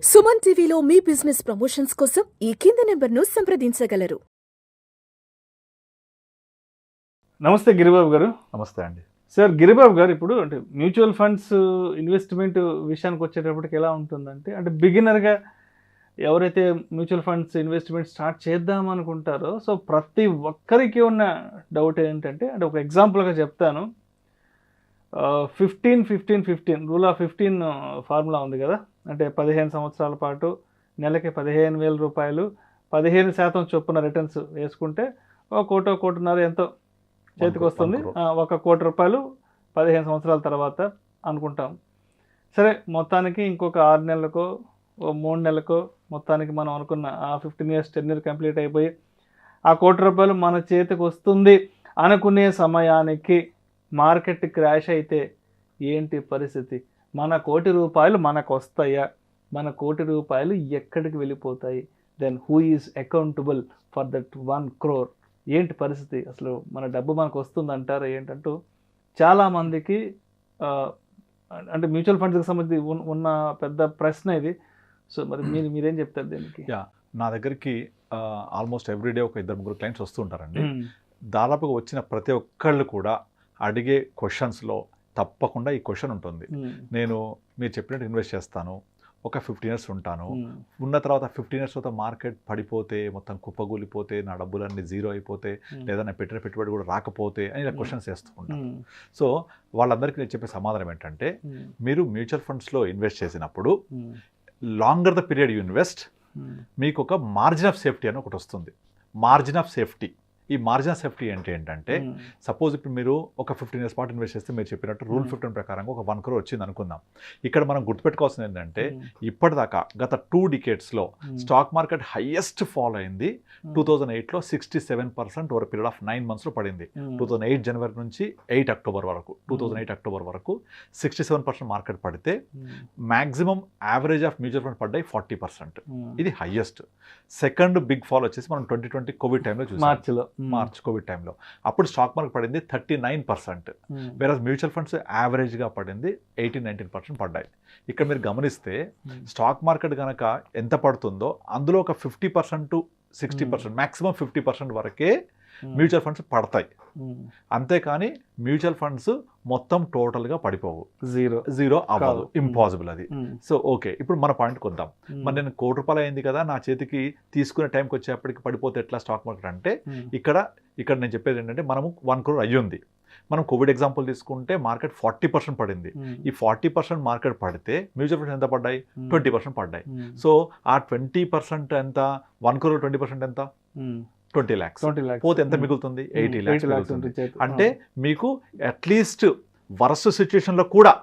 సుమన్ టీవీలో మీ business promotions కోసం ఈ కింది నెంబర్ను సంప్రదించగలరు. నమస్తే గిరిబాబు గారు. నమస్తే అండి. సార్ గిరిబాబు గారు, ఇప్పుడు అంటే మ్యూచువల్ ఫండ్స్ ఇన్వెస్ట్మెంట్ విషయానికి వచ్చేటప్పటికి ఎలా ఉంటుందంటే, అంటే బిగినర్గా ఎవరైతే మ్యూచువల్ ఫండ్స్ ఇన్వెస్ట్మెంట్ స్టార్ట్ చేద్దాం అనుకుంటారో, సో ప్రతి ఒక్కరికి ఉన్న డౌట్ ఏంటంటే, అంటే ఒక ఎగ్జాంపుల్గా చెప్తాను. 15-15-15 రూల్ ఆఫ్ 15 ఫార్ములా ఉంది కదా. అంటే 15 సంవత్సరాల పాటు నెలకి 15,000 రూపాయలు 15% చొప్పున రిటర్న్స్ వేసుకుంటే ₹1 కోటిన్నర ఎంతో చేతికి వస్తుంది. ₹1 కోటి 15 సంవత్సరాల తర్వాత అనుకుంటాం. సరే, మొత్తానికి ఇంకొక 6 నెలలకో 3 నెలలకో మొత్తానికి మనం అనుకున్న ఆ 15 ఇయర్స్ టెన్యూర్ కంప్లీట్ అయిపోయి ఆ ₹1 మన చేతికి వస్తుంది అనుకునే సమయానికి మార్కెట్ క్రాష్ అయితే ఏంటి పరిస్థితి? మన ₹1 మనకు వస్తాయా? మన ₹1 ఎక్కడికి వెళ్ళిపోతాయి? Then who is accountable for that 1 crore? ఏంటి పరిస్థితి? అసలు మన డబ్బు మనకు వస్తుందంటారా ఏంటంటూ చాలామందికి అంటే మ్యూచువల్ ఫండ్స్కి సంబంధించి ఉన్న పెద్ద ప్రశ్న ఇది. సో మరి మీరేం చెప్తారు దీనికి? నా దగ్గరికి ఆల్మోస్ట్ ఎవ్రీడే ఒక 2-3 క్లయింట్స్ వస్తుంటారండి. దాదాపుగా వచ్చిన ప్రతి ఒక్కళ్ళు కూడా అడిగే క్వశ్చన్స్లో తప్పకుండా ఈ క్వశ్చన్ ఉంటుంది. నేను మీరు చెప్పినట్టు ఇన్వెస్ట్ చేస్తాను, ఒక 15 ఇయర్స్ ఉంటాను, ఉన్న తర్వాత 15 ఇయర్స్ తర్వాత మార్కెట్ పడిపోతే, మొత్తం కుప్పగూలిపోతే, నా డబ్బులన్నీ జీరో అయిపోతే, లేదా నా పెట్టిన పెట్టుబడి కూడా రాకపోతే అని ఇలా క్వశ్చన్స్ వేస్తూ ఉంటాను. సో వాళ్ళందరికీ నేను చెప్పే సమాధానం ఏంటంటే, మీరు మ్యూచువల్ ఫండ్స్లో ఇన్వెస్ట్ చేసినప్పుడు longer the period you invest, మీకు ఒక మార్జిన్ ఆఫ్ సేఫ్టీ అని ఒకటి వస్తుంది. Margin of safety. ఈ మార్జిన్ ఆఫ్ సేఫ్టీ ఏంటంటే, సపోజ్ ఇప్పుడు మీరు ఒక 15 ఇయర్స్ పాటు ఇన్వెస్ట్ చేస్తే, మీరు చెప్పినట్టు రూల్ 15 ప్రకారంగా ఒక 1 crore వచ్చింది అనుకుందాం. ఇక్కడ మనం గుర్తుపెట్టుకోవాల్సింది ఏంటంటే, ఇప్పటిదాకా గత 2 decadesలో స్టాక్ మార్కెట్ హైయెస్ట్ ఫాల్ అయింది 2008లో 67% ఓవర్ పీరియడ్ ఆఫ్ 9 monthsలో పడింది. 2008 జనవరి నుంచి 8 అక్టోబర్ వరకు 2008 అక్టోబర్ వరకు 67% మార్కెట్ పడితే, maximum average of mutual fund పడ్డాయి 40%. ఇది హైయెస్ట్. సెకండ్ బిగ్ ఫాల్ వచ్చేసి మనం 2020 కోవిడ్ టైంలో చూసాం. మార్చ్ కోవిడ్ టైంలో అప్పుడు స్టాక్ మార్కెట్ పడింది 39%. వేరే మ్యూచువల్ ఫండ్స్ యావరేజ్గా పడింది 18-19% పడ్డాయి. ఇక్కడ మీరు గమనిస్తే స్టాక్ మార్కెట్ కనుక ఎంత పడుతుందో అందులో ఒక 50-60%, మ్యాక్సిమం 50% వరకే మ్యూచువల్ ఫండ్స్ పడతాయి. అంతేకాని మ్యూచువల్ ఫండ్స్ మొత్తం టోటల్గా పడిపోవు, జీరో అవ్వదు, ఇంపాసిబుల్ అది. సో ఓకే, ఇప్పుడు మన పాయింట్కి వద్దాం. మరి నేను ₹1 అయింది కదా, నా చేతికి తీసుకునే టైంకి వచ్చేప్పటికి పడిపోతే ఎట్లా స్టాక్ మార్కెట్ అంటే, ఇక్కడ నేను చెప్పేది ఏంటంటే, మనము 1 crore అయ్యింది. మనం కోవిడ్ ఎగ్జాంపుల్ తీసుకుంటే మార్కెట్ 40% పడింది. ఈ 40% మార్కెట్ పడితే మ్యూచువల్ ఫండ్స్ ఎంత పడ్డాయి? 20% పడ్డాయి. సో ఆ 20% ఎంత? 1 crore 20% ఎంత? 20 lakhs. పోతే ఎంత మిగులుతుంది? 80 lakhs. అంటే మీకు అట్లీస్ట్ వరస్ట్ సిచ్యువేషన్లో కూడా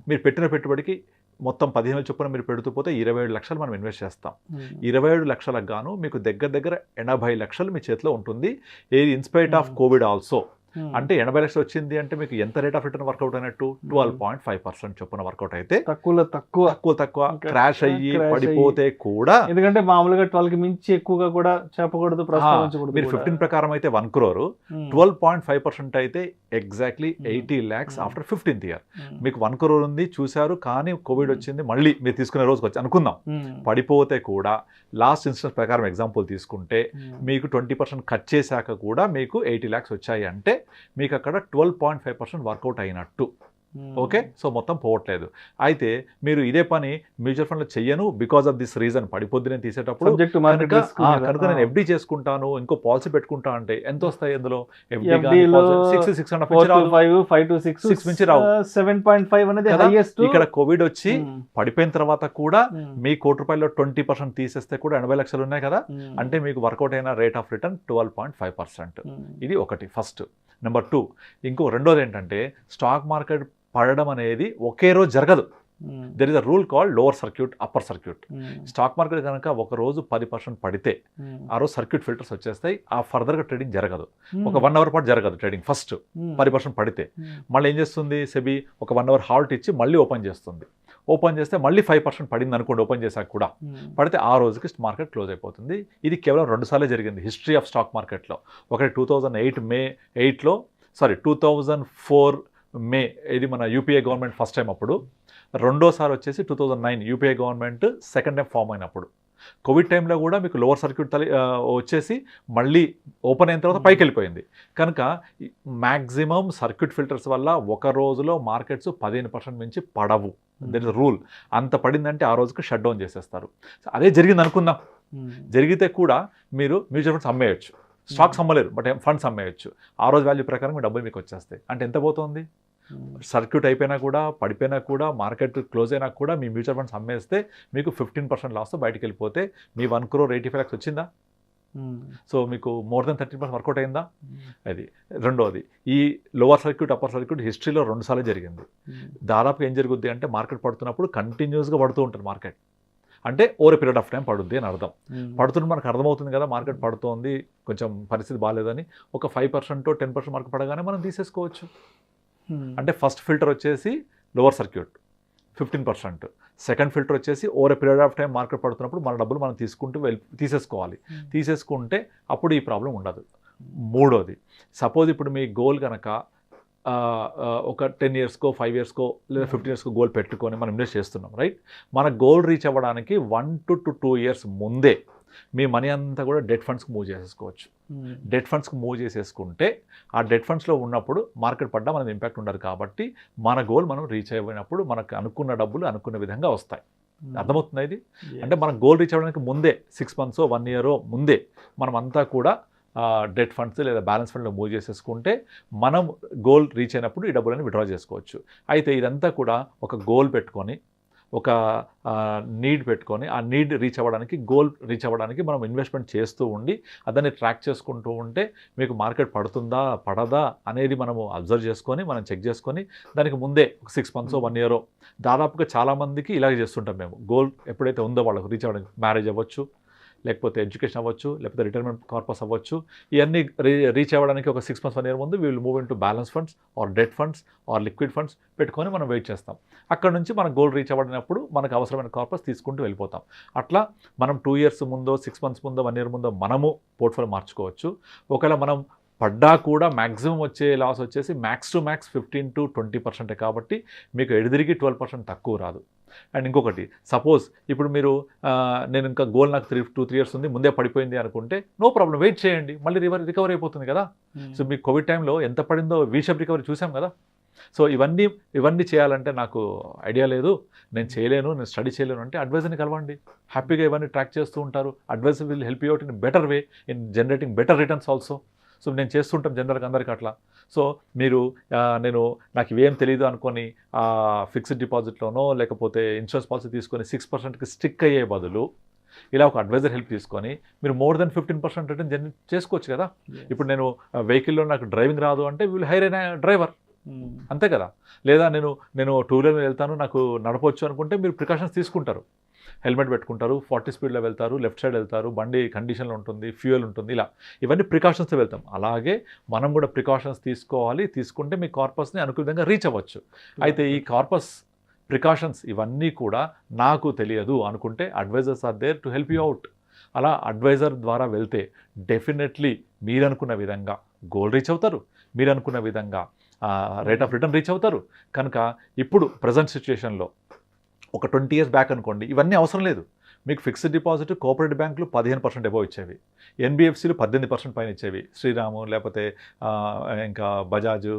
మీరు పెట్టిన పెట్టుబడికి మొత్తం 15,000 చొప్పున మీరు పెడుతూ పోతే 27 లక్షలు మనం ఇన్వెస్ట్ చేస్తాం. 27 లక్షలకు గాను మీకు దగ్గర 80 లక్షలు మీ చేతిలో ఉంటుంది. ఏది ఇన్స్పైట్ ఆఫ్ కోవిడ్ ఆల్సో. అంటే 80 లక్షలు వచ్చింది అంటే మీకు ఎంత రేట్ ఆఫ్ రిటర్న్ వర్కౌట్ అయినట్టు? 12.5% చొప్పున వర్కౌట్ అయితే, తక్కువ క్రాష్ అయ్యి పడిపోతే కూడా, ఎందుకంటే మామూలుగా 12కి మించి ఎక్కువగా కూడా చెప్పకూడదు. మీరు 15 ప్రకారం అయితే 1 crore, 12.5% అయితే exactly 80 lakhs after 15th year. మీకు 1 crore ఉంది, చూశారు, కానీ కోవిడ్ వచ్చింది, మళ్ళీ మీరు తీసుకునే రోజుకి వచ్చి అనుకుందాం పడిపోతే కూడా, లాస్ట్ ఇన్స్టెన్స్ ప్రకారం ఎగ్జాంపుల్ తీసుకుంటే మీకు 20% కట్ చేశాక కూడా మీకు 80 lakhs వచ్చాయి అంటే మీకు అక్కడ 12.5% వర్కౌట్ అయినట్టు. ఓకే, సో మొత్తం పోవట్లేదు. అయితే మీరు ఇదే పని మ్యూచువల్ ఫండ్లో చెయ్యను బికాస్ ఆఫ్ దిస్ రీజన్, పడిపోద్ది నేను తీసేటప్పుడు కనుక నేను ఎఫ్డీ చేసుకుంటాను, ఇంకో పాలసీ పెట్టుకుంటా అంటే ఎంత వస్తాయి అందులో? ఇక్కడ కోవిడ్ వచ్చి పడిపోయిన తర్వాత కూడా మీ ₹1 20% తీసేస్తే కూడా 80 లక్షలు ఉన్నాయి కదా. అంటే మీకు వర్కౌట్ అయిన రేట్ ఆఫ్ రిటర్న్ 12.5%. ఇది ఒకటి ఫస్ట్. నెంబర్ 2, ఇంకో రెండోది ఏంటంటే, స్టాక్ మార్కెట్ పడడం అనేది ఒకే రోజు జరగదు. There is a rule called lower circuit, upper circuit. Stock market కనుక ఒక రోజు 10% పడితే ఆ రోజు సర్క్యూట్ ఫిల్టర్స్ వచ్చేస్తాయి, ఆ ఫర్దర్గా ట్రేడింగ్ జరగదు. ఒక 1 hour పాటు జరగదు ట్రేడింగ్. ఫస్ట్ 10% పడితే మళ్ళీ ఏం చేస్తుంది? సెబీ ఒక 1 hour హాల్ట్ ఇచ్చి మళ్ళీ ఓపెన్ చేస్తుంది. ఓపెన్ చేస్తే మళ్ళీ 5% పడింది అనుకోండి, ఓపెన్ చేశాక కూడా పడితే ఆ రోజుకి మార్కెట్ క్లోజ్ అయిపోతుంది. ఇది కేవలం 2 సార్లే జరిగింది హిస్టరీ ఆఫ్ స్టాక్ మార్కెట్లో. ఒకటి 2004 మే, ఇది మన యూపీఏ గవర్నమెంట్ ఫస్ట్ టైం అప్పుడు. రెండోసారి వచ్చేసి 2009 UPA government second time form అయినప్పుడు. కోవిడ్ టైంలో కూడా మీకు లోవర్ సర్క్యూట్ వచ్చేసి మళ్ళీ ఓపెన్ అయిన తర్వాత పైకి వెళ్ళిపోయింది. కనుక మ్యాక్సిమం సర్క్యూట్ ఫిల్టర్స్ వల్ల ఒక రోజులో మార్కెట్స్ 15% మించి పడవు. That is rule. అంత పడిందంటే ఆ రోజుకి షట్ డౌన్ చేసేస్తారు. అదే జరిగింది అనుకుందాం. జరిగితే కూడా మీరు మ్యూచువల్ ఫండ్స్ అమ్మేయచ్చు. స్టాక్స్ అమ్మలేరు, బట్ ఫండ్స్ అమ్మేయచ్చు. ఆ రోజు వాల్యూ ప్రకారం మీ డబ్బులు మీకు వచ్చేస్తాయి. అంటే ఎంత పోతుంది? సర్క్యూట్ అయిపోయినా కూడా, పడిపోయినా కూడా, మార్కెట్ క్లోజ్ అయినా కూడా మీ మ్యూచువల్ ఫండ్స్ అమ్మేస్తే మీకు 15% లాస్తో బయటకు వెళ్ళిపోతే మీ 1 crore 85 lakhs వచ్చిందా? సో మీకు మోర్ దెన్ 30% వర్కౌట్ అయిందా? అది రెండోది. ఈ లోవర్ సర్క్యూట్ అప్పర్ సర్క్యూట్ హిస్టరీలో 2 సార్లు జరిగింది. దాదాపుగా ఏం జరుగుద్ది అంటే మార్కెట్ పడుతున్నప్పుడు కంటిన్యూస్గా పడుతూ ఉంటుంది మార్కెట్. అంటే ఓవర్ పీరియడ్ ఆఫ్ టైం పడుద్ది అని అర్థం. పడుతున్న మనకు అర్థమవుతుంది కదా, మార్కెట్ పడుతోంది, కొంచెం పరిస్థితి బాగాలేదని. ఒక 5% 10% మార్కెట్ పడగానే మనం తీసేసుకోవచ్చు. అంటే ఫస్ట్ ఫిల్టర్ వచ్చేసి లోవర్ సర్క్యూట్ 15%, సెకండ్ ఫిల్టర్ వచ్చేసి over period of time market పడుతున్నప్పుడు మన డబ్బులు మనం తీసేసుకోవాలి. తీసేసుకుంటే అప్పుడు ఈ ప్రాబ్లం ఉండదు. మూడోది, సపోజ్ ఇప్పుడు మీ గోల్ కనుక ఒక 10 yearsకో 5 yearsకో లేదా 15 yearsకో గోల్ పెట్టుకొని మనం ఇన్వెస్ట్ చేస్తున్నాం, రైట్? మన గోల్ రీచ్ అవ్వడానికి 1 to 2 years ముందే మీ మనీ అంతా కూడా డెట్ ఫండ్స్కి మూవ్ చేసేసుకోవచ్చు. డెట్ ఫండ్స్కి మూవ్ చేసేసుకుంటే ఆ డెట్ ఫండ్స్లో ఉన్నప్పుడు మార్కెట్ పడ్డా మనది ఇంపాక్ట్ ఉండదు. కాబట్టి మన గోల్ మనం రీచ్ అయిపోయినప్పుడు మనకు అనుకున్న డబ్బులు అనుకున్న విధంగా వస్తాయి. అర్థమవుతుంది ఇది? అంటే మన గోల్ రీచ్ అవ్వడానికి ముందే 6 months 1 year ముందే మనం అంతా కూడా డెట్ ఫండ్స్ లేదా బ్యాలెన్స్ ఫండ్లో మూవ్ చేసేసుకుంటే మనం గోల్ రీచ్ అయినప్పుడు ఈ డబ్బులని విత్డ్రా చేసుకోవచ్చు. అయితే ఇదంతా కూడా ఒక గోల్ పెట్టుకొని, ఒక నీడ్ పెట్టుకొని, ఆ నీడ్ రీచ్ అవ్వడానికి, గోల్ రీచ్ అవ్వడానికి మనం ఇన్వెస్ట్మెంట్ చేస్తూ ఉండి దాన్ని ట్రాక్ చేసుకుంటూ ఉంటే మీకు మార్కెట్ పడుతుందా పడదా అనేది మనము అబ్జర్వ్ చేసుకొని, మనం చెక్ చేసుకొని దానికి ముందే ఒక 6 months 1 year దాదాపుగా చాలామందికి ఇలాగే చేస్తుంటాం మేము. గోల్ ఎప్పుడైతే ఉందో వాళ్ళకు రీచ్ అవ్వడానికి, మ్యారేజ్ అవ్వచ్చు, లేకపోతే ఎడ్యుకేషన్ అవ్వచ్చు, లేకపోతే రిటైర్మెంట్ కార్పస్ అవ్వచ్చు, ఇవన్నీ రీచ్ అవ్వడానికి ఒక 6 months 1 year ముందు we will move into balance funds or debt funds or liquid funds పెట్టుకొని మనం వెయిట్ చేస్తాం. అక్కడ నుంచి మన గోల్ రీచ్ అవ్వడినప్పుడు మనకు అవసరమైన కార్పస్ తీసుకుంటూ వెళ్ళిపోతాం. అట్లా మనం 2 years ముందో 6 months ముందో 1 year ముందో మనము పోర్ట్ఫోలియో మార్చుకోవచ్చు. ఒకవేళ మనం పడ్డా కూడా మ్యాక్సిమం వచ్చే లాస్ వచ్చేసి మ్యాక్స్ టు మ్యాక్స్ 15 to 20% కాబట్టి మీకు ఎడిదిరిగి 12% తక్కువ రాదు. అండ్ ఇంకొకటి, సపోజ్ ఇప్పుడు మీరు నేను ఇంకా గోల్ నాకు 2-3 years ఉంది, ముందే పడిపోయింది అనుకుంటే నో ప్రాబ్లం, వెయిట్ చేయండి, మళ్ళీ రికవర్ అయిపోతుంది కదా. సో మీ కోవిడ్ టైంలో ఎంత పడిందో వీషప్ రికవరీ చూసాం కదా. సో ఇవన్నీ చేయాలంటే నాకు ఐడియా లేదు, నేను చేయలేను, నేను స్టడీ చేయలేను అంటే అడ్వైజర్ని కలవండి. హ్యాపీగా ఇవన్నీ ట్రాక్ చేస్తూ ఉంటారు. Advisor will help you out in better way in generating better returns also. So నేను చేస్తుంటాం జనరల్గా అందరికీ అట్లా. సో మీరు నాకు ఇవేం తెలియదు అనుకొని ఫిక్స్డ్ డిపాజిట్లోనో లేకపోతే ఇన్సూరెన్స్ పాలసీ తీసుకొని 6%కి స్టిక్ అయ్యే బదులు ఇలా ఒక అడ్వైజర్ హెల్ప్ తీసుకొని మీరు మోర్ దెన్ 15% రిటర్న్ జనరేట్ చేసుకోవచ్చు కదా. ఇప్పుడు నేను వెహికల్లో నాకు డ్రైవింగ్ రాదు అంటే విల్ హైర్ ఎ డ్రైవర్, అంతే కదా. లేదా నేను 2-wheeler మీద వెళ్తాను, నాకు నడపవచ్చు అనుకుంటే మీరు ప్రికాషన్స్ తీసుకుంటారు. హెల్మెట్ పెట్టుకుంటారు, 40 స్పీడ్లో వెళ్తారు, లెఫ్ట్ సైడ్ వెళ్తారు, బండి కండిషన్లో ఉంటుంది, ఫ్యూయల్ ఉంటుంది, ఇలా ఇవన్నీ ప్రికాషన్స్తో వెళ్తాం. అలాగే మనం కూడా ప్రికాషన్స్ తీసుకోవాలి. తీసుకుంటే మీ కార్పస్ని అనుకున్న విధంగా రీచ్ అవ్వచ్చు. అయితే ఈ కార్పస్ ప్రికాషన్స్ ఇవన్నీ కూడా నాకు తెలియదు అనుకుంటే advisors are there to help you out. అలా అడ్వైజర్ ద్వారా వెళ్తే డెఫినెట్లీ మీరు అనుకున్న విధంగా గోల్ రీచ్ అవుతారు, మీరు అనుకున్న విధంగా రేట్ ఆఫ్ రిటర్న్ రీచ్ అవుతారు. కనుక ఇప్పుడు ప్రజెంట్ సిచ్యుయేషన్లో ఒక 20 years బ్యాక్ అనుకోండి, ఇవన్నీ అవసరం లేదు. మీకు ఫిక్స్డ్ డిపాజిట్ కోఆపరేటివ్ బ్యాంకులు 15% అబోవ్ ఇచ్చేవి, ఎన్బిఎఫ్సిలు 18% పైన ఇచ్చేవి, శ్రీరాము లేకపోతే ఇంకా బజాజు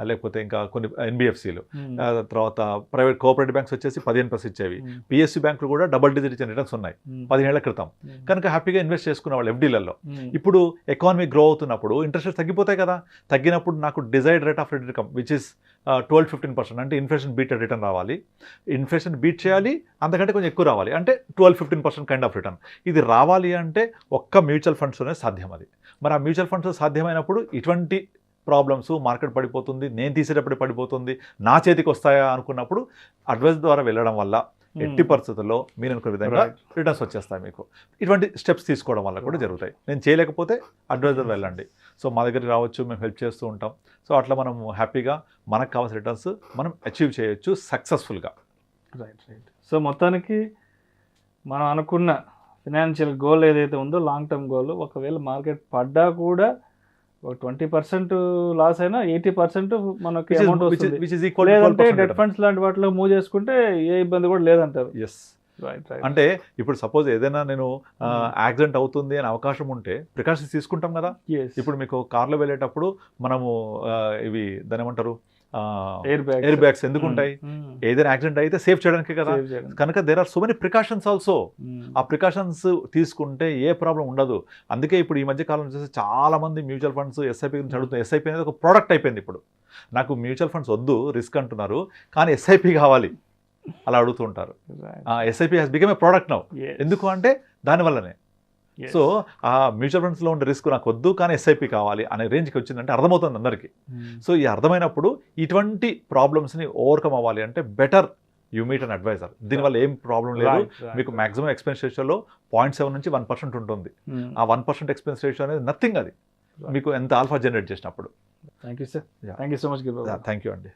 లేకపోతే ఇంకా కొన్ని ఎన్బిఎఫ్సిలు. తర్వాత ప్రైవేట్ కోఆపరేటివ్ బ్యాంక్స్ వచ్చేసి 15% ఇచ్చేవి. పిఎస్సి బ్యాంకులు కూడా డబుల్ డిజిట్ ఇచ్చే రిటర్న్స్ ఉన్నాయి 15 ఏళ్ల క్రితం. కనుక హ్యాపీగా ఇన్వెస్ట్ చేసుకునే వాళ్ళు ఎఫ్డీలలో. ఇప్పుడు ఎకానమీ గ్రో అవుతున్నప్పుడు ఇంట్రెస్ట్ రేట్స్ తగ్గిపోతాయి కదా. తగ్గినప్పుడు నాకు desired rate of return which is 12-15%, అంటే ఇన్ఫ్లేషన్ బీట్ రిటర్న్ రావాలి, ఇన్ఫ్లేషన్ బీట్ చేయాలి, అంతకంటే కొంచెం ఎక్కువ రావాలి, అంటే 12-15% కైండ్ ఆఫ్ రిటర్న్. ఇది రావాలి అంటే ఒక్క మ్యూచువల్ ఫండ్స్లోనే సాధ్యం. అది మరి ఆ మ్యూచువల్ ఫండ్స్ సాధ్యమైనప్పుడు ఇటువంటి ప్రాబ్లమ్స్, మార్కెట్ పడిపోతుంది, నేను తీసేటప్పుడు పడిపోతుంది, నా చేతికి వస్తాయా అనుకున్నప్పుడు అడ్వైస్ ద్వారా వెళ్ళడం వల్ల ఎట్టి పరిస్థితుల్లో మీరు అనుకునే విధంగా రిటర్న్స్ వచ్చేస్తాయి మీకు. ఇటువంటి స్టెప్స్ తీసుకోవడం వల్ల కూడా జరుగుతాయి. నేను చేయలేకపోతే అడ్వైజర్ వెళ్ళండి. సో మా దగ్గరికి రావచ్చు, మేము హెల్ప్ చేస్తూ ఉంటాం. సో అట్లా మనం హ్యాపీగా మనకు కావాల్సిన రిటర్న్స్ మనం అచీవ్ చేయొచ్చు సక్సెస్ఫుల్గా. రైట్. సో మొత్తానికి మనం అనుకున్న ఫినాన్షియల్ గోల్ ఏదైతే ఉందో, లాంగ్ టర్మ్ గోల్, ఒకవేళ మార్కెట్ పడ్డా కూడా ఒక 20% లాస్ అయినా 80% మనకి అమౌంట్ వస్తుంది. విచ్ ఇస్ ఈక్వల్ లేదంటే డెట్ ఫండ్స్ లాంటి వాటిలో మూవ్ చేసుకుంటే ఏ ఇబ్బంది కూడా లేదంటారు. ఎస్. Right right. అంటే ఇప్పుడు సపోజ్ ఏదైనా నేను యాక్సిడెంట్ అవుతుంది అనే అవకాశం ఉంటే ప్రికాషన్స్ తీసుకుంటాం కదా. ఇప్పుడు మీకు కార్లో వెళ్ళేటప్పుడు మనము ఇవి దాని ఏమంటారు ఎయిర్ బ్యాగ్స్ ఎందుకు ఉంటాయి? ఏదైనా యాక్సిడెంట్ అయితే సేఫ్ చేయడానికి కదా. కనుక there are so many precautions also. ఆ ప్రికాషన్స్ తీసుకుంటే ఏ ప్రాబ్లం ఉండదు. అందుకే ఇప్పుడు ఈ మధ్య కాలం చూసి చాలా మంది మ్యూచువల్ ఫండ్స్ ఎస్ఐపి గురించి అడుగుతున్నారు. ఎస్ఐపి అనేది ఒక ప్రోడక్ట్ అయిపోయింది. ఇప్పుడు నాకు మ్యూచువల్ ఫండ్స్ వద్దు, రిస్క్ అంటున్నారు, కానీ ఎస్ఐపి కావాలి అలా అడుగుతుంటారు. SIP has become a product now. ఎందుకు అంటే దానివల్లనే. సో ఆ మ్యూచువల్ ఫండ్స్లో ఉండే రిస్క్ నాకు వద్దు కానీ ఎస్ఐపి కావాలి అనే రేంజ్కి వచ్చిందంటే అర్థమవుతుంది అందరికీ. సో ఈ అర్థమైనప్పుడు ఇటువంటి ప్రాబ్లమ్స్ని ఓవర్కమ్ అవ్వాలి అంటే better you meet an advisor. దీనివల్ల ఏం ప్రాబ్లం లేదు. మీకు మాక్సిమం ఎక్స్పెన్స్ రేషియోలో 0.7 నుంచి 1% ఉంటుంది. ఆ 1% ఎక్స్పెన్స్ రేషియో అనేది నథింగ్. అది మీకు ఎంత ఆల్ఫా జనరేట్ చేసినప్పుడు. Thank you sir. Thank you so much. Thank you అండి.